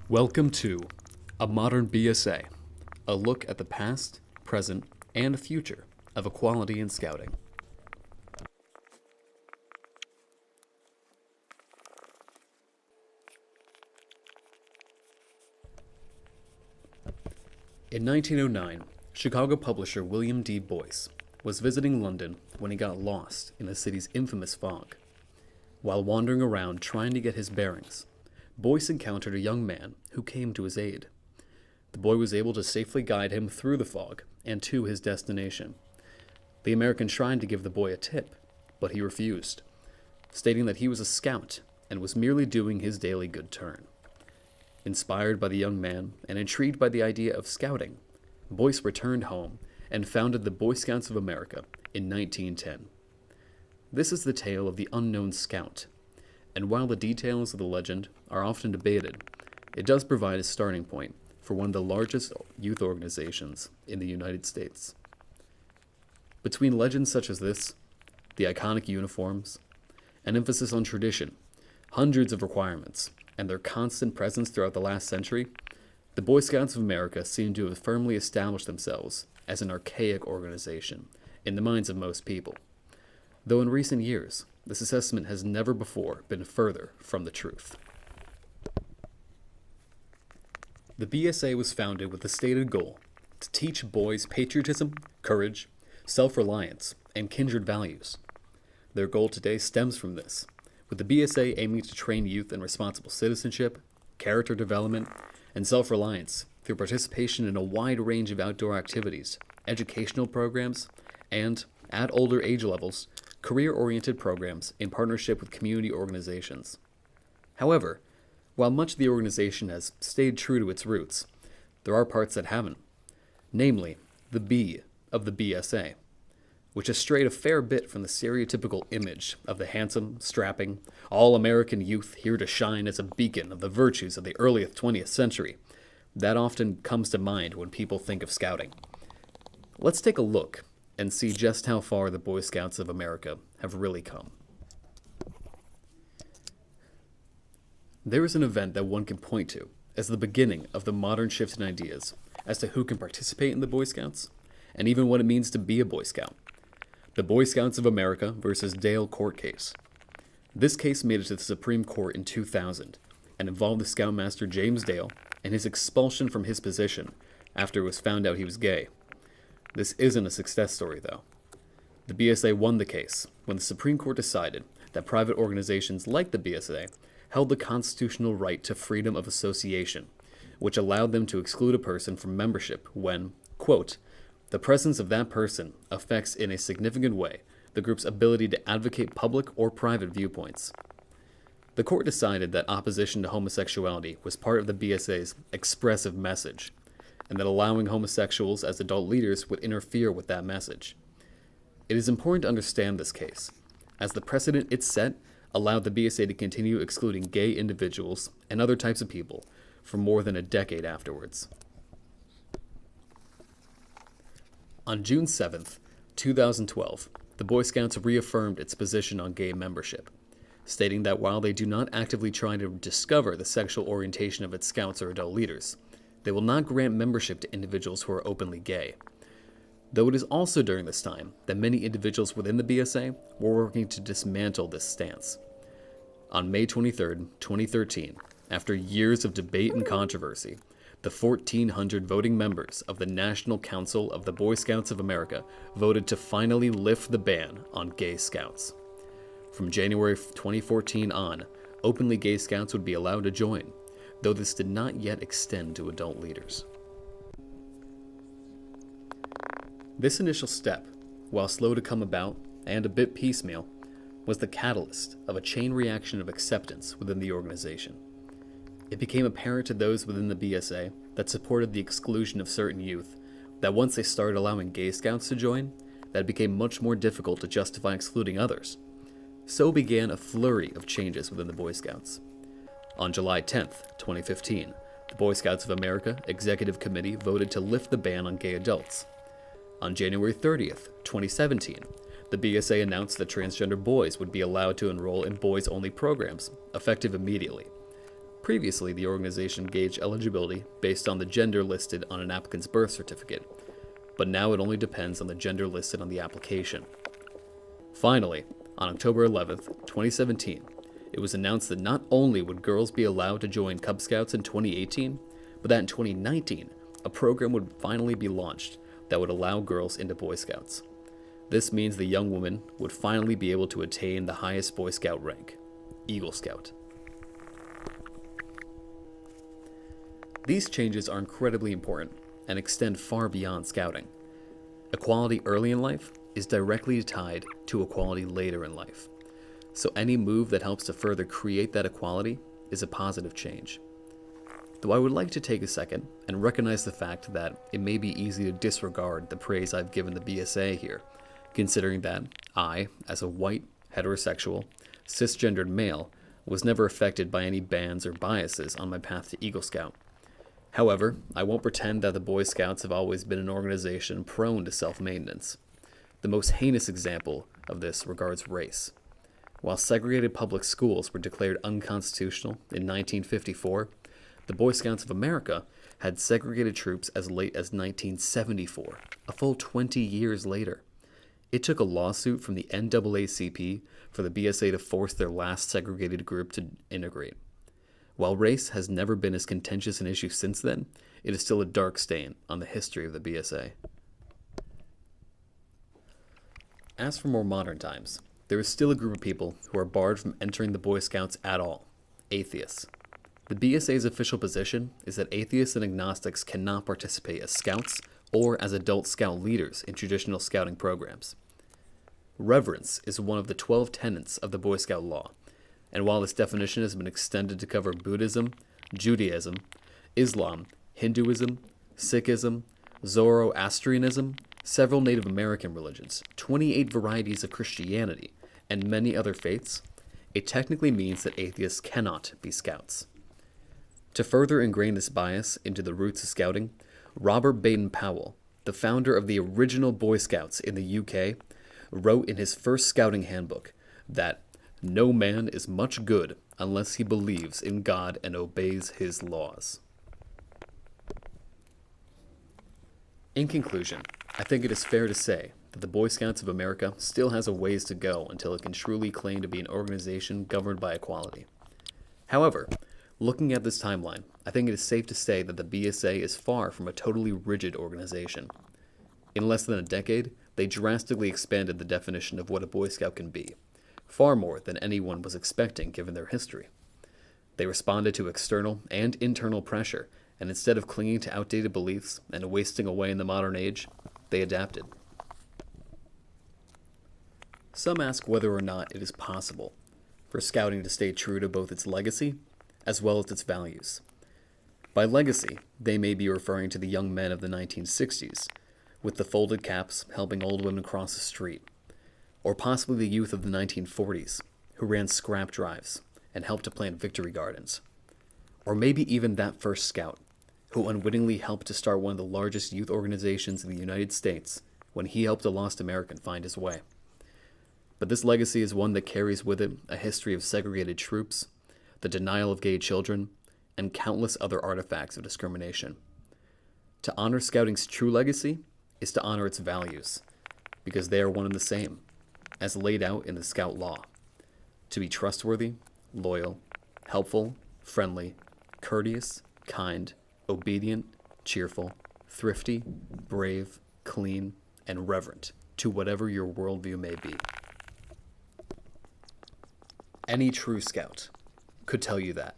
Welcome to A Modern BSA, a look at the past, present, and future of equality in scouting. In 1909, Chicago publisher William D. Boyce was visiting London when he got lost in the city's infamous fog. While wandering around trying to get his bearings, Boyce encountered a young man who came to his aid. The boy was able to safely guide him through the fog and to his destination. The American tried to give the boy a tip, but he refused, stating that he was a scout and was merely doing his daily good turn. Inspired by the young man and intrigued by the idea of scouting, Boyce returned home and founded the Boy Scouts of America in 1910. This is the tale of the unknown scout, and while the details of the legend are often debated, it does provide a starting point for one of the largest youth organizations in the United States. Between legends such as this, the iconic uniforms, an emphasis on tradition, hundreds of requirements, and their constant presence throughout the last century, the Boy Scouts of America seem to have firmly established themselves as an archaic organization in the minds of most people. Though in recent years, this assessment has never before been further from the truth. The BSA was founded with the stated goal to teach boys patriotism, courage, self-reliance, and kindred values. Their goal today stems from this, with the BSA aiming to train youth in responsible citizenship, character development, and self-reliance through participation in a wide range of outdoor activities, educational programs, and, at older age levels, career-oriented programs in partnership with community organizations. However, while much of the organization has stayed true to its roots, there are parts that haven't, namely the B of the BSA, which has strayed a fair bit from the stereotypical image of the handsome, strapping, all-American youth here to shine as a beacon of the virtues of the early 20th century that often comes to mind when people think of scouting. Let's take a look and see just how far the Boy Scouts of America have really come. There is an event that one can point to as the beginning of the modern shift in ideas as to who can participate in the Boy Scouts, and even what it means to be a Boy Scout. The Boy Scouts of America versus Dale court case. This case made it to the Supreme Court in 2000 and involved the Scoutmaster James Dale and his expulsion from his position after it was found out he was gay. This isn't a success story, though. The BSA won the case when the Supreme Court decided that private organizations like the BSA held the constitutional right to freedom of association, which allowed them to exclude a person from membership when, quote, the presence of that person affects in a significant way the group's ability to advocate public or private viewpoints. The court decided that opposition to homosexuality was part of the BSA's expressive message, and that allowing homosexuals as adult leaders would interfere with that message. It is important to understand this case, as the precedent it set allowed the BSA to continue excluding gay individuals and other types of people for more than a decade afterwards. On June 7, 2012, the Boy Scouts reaffirmed its position on gay membership, stating that while they do not actively try to discover the sexual orientation of its scouts or adult leaders, they will not grant membership to individuals who are openly gay. Though it is also during this time that many individuals within the BSA were working to dismantle this stance. On May 23, 2013, after years of debate and controversy, the 1,400 voting members of the National Council of the Boy Scouts of America voted to finally lift the ban on gay scouts. From January 2014 on, openly gay scouts would be allowed to join, though this did not yet extend to adult leaders. This initial step, while slow to come about and a bit piecemeal, was the catalyst of a chain reaction of acceptance within the organization. It became apparent to those within the BSA that supported the exclusion of certain youth that once they started allowing gay scouts to join, that it became much more difficult to justify excluding others. So began a flurry of changes within the Boy Scouts. On July 10, 2015, the Boy Scouts of America Executive Committee voted to lift the ban on gay adults. On January 30, 2017, the BSA announced that transgender boys would be allowed to enroll in boys-only programs, effective immediately. Previously, the organization gauged eligibility based on the gender listed on an applicant's birth certificate, but now it only depends on the gender listed on the application. Finally, on October 11th, 2017, it was announced that not only would girls be allowed to join Cub Scouts in 2018, but that in 2019, a program would finally be launched that would allow girls into Boy Scouts. This means the young woman would finally be able to attain the highest Boy Scout rank, Eagle Scout. These changes are incredibly important and extend far beyond scouting. Equality early in life is directly tied to equality later in life. So any move that helps to further create that equality is a positive change. Though I would like to take a second and recognize the fact that it may be easy to disregard the praise I've given the BSA here, considering that I, as a white, heterosexual, cisgendered male, was never affected by any bans or biases on my path to Eagle Scout. However, I won't pretend that the Boy Scouts have always been an organization prone to self-maintenance. The most heinous example of this regards race. While segregated public schools were declared unconstitutional in 1954, the Boy Scouts of America had segregated troops as late as 1974, a full 20 years later. It took a lawsuit from the NAACP for the BSA to force their last segregated group to integrate. While race has never been as contentious an issue since then, it is still a dark stain on the history of the BSA. As for more modern times, there is still a group of people who are barred from entering the Boy Scouts at all: atheists. The BSA's official position is that atheists and agnostics cannot participate as scouts or as adult scout leaders in traditional scouting programs. Reverence is one of the 12 tenets of the Boy Scout law, and while this definition has been extended to cover Buddhism, Judaism, Islam, Hinduism, Sikhism, Zoroastrianism, several Native American religions, 28 varieties of Christianity, and many other faiths, it technically means that atheists cannot be scouts. To further ingrain this bias into the roots of scouting, Robert Baden-Powell, the founder of the original Boy Scouts in the UK, wrote in his first scouting handbook that no man is much good unless he believes in God and obeys his laws. In conclusion, I think it is fair to say that the Boy Scouts of America still has a ways to go until it can truly claim to be an organization governed by equality. However, looking at this timeline, I think it is safe to say that the BSA is far from a totally rigid organization. In less than a decade, they drastically expanded the definition of what a Boy Scout can be, far more than anyone was expecting given their history. They responded to external and internal pressure, and instead of clinging to outdated beliefs and wasting away in the modern age, they adapted. Some ask whether or not it is possible for scouting to stay true to both its legacy as well as its values. By legacy, they may be referring to the young men of the 1960s, with the folded caps helping old women cross the street, or possibly the youth of the 1940s, who ran scrap drives and helped to plant victory gardens, or maybe even that first scout, who unwittingly helped to start one of the largest youth organizations in the United States when he helped a lost American find his way. But this legacy is one that carries with it a history of segregated troops, the denial of gay children, and countless other artifacts of discrimination. To honor scouting's true legacy is to honor its values, because they are one and the same, as laid out in the Scout Law: to be trustworthy, loyal, helpful, friendly, courteous, kind, obedient, cheerful, thrifty, brave, clean, and reverent to whatever your worldview may be. Any true scout could tell you that.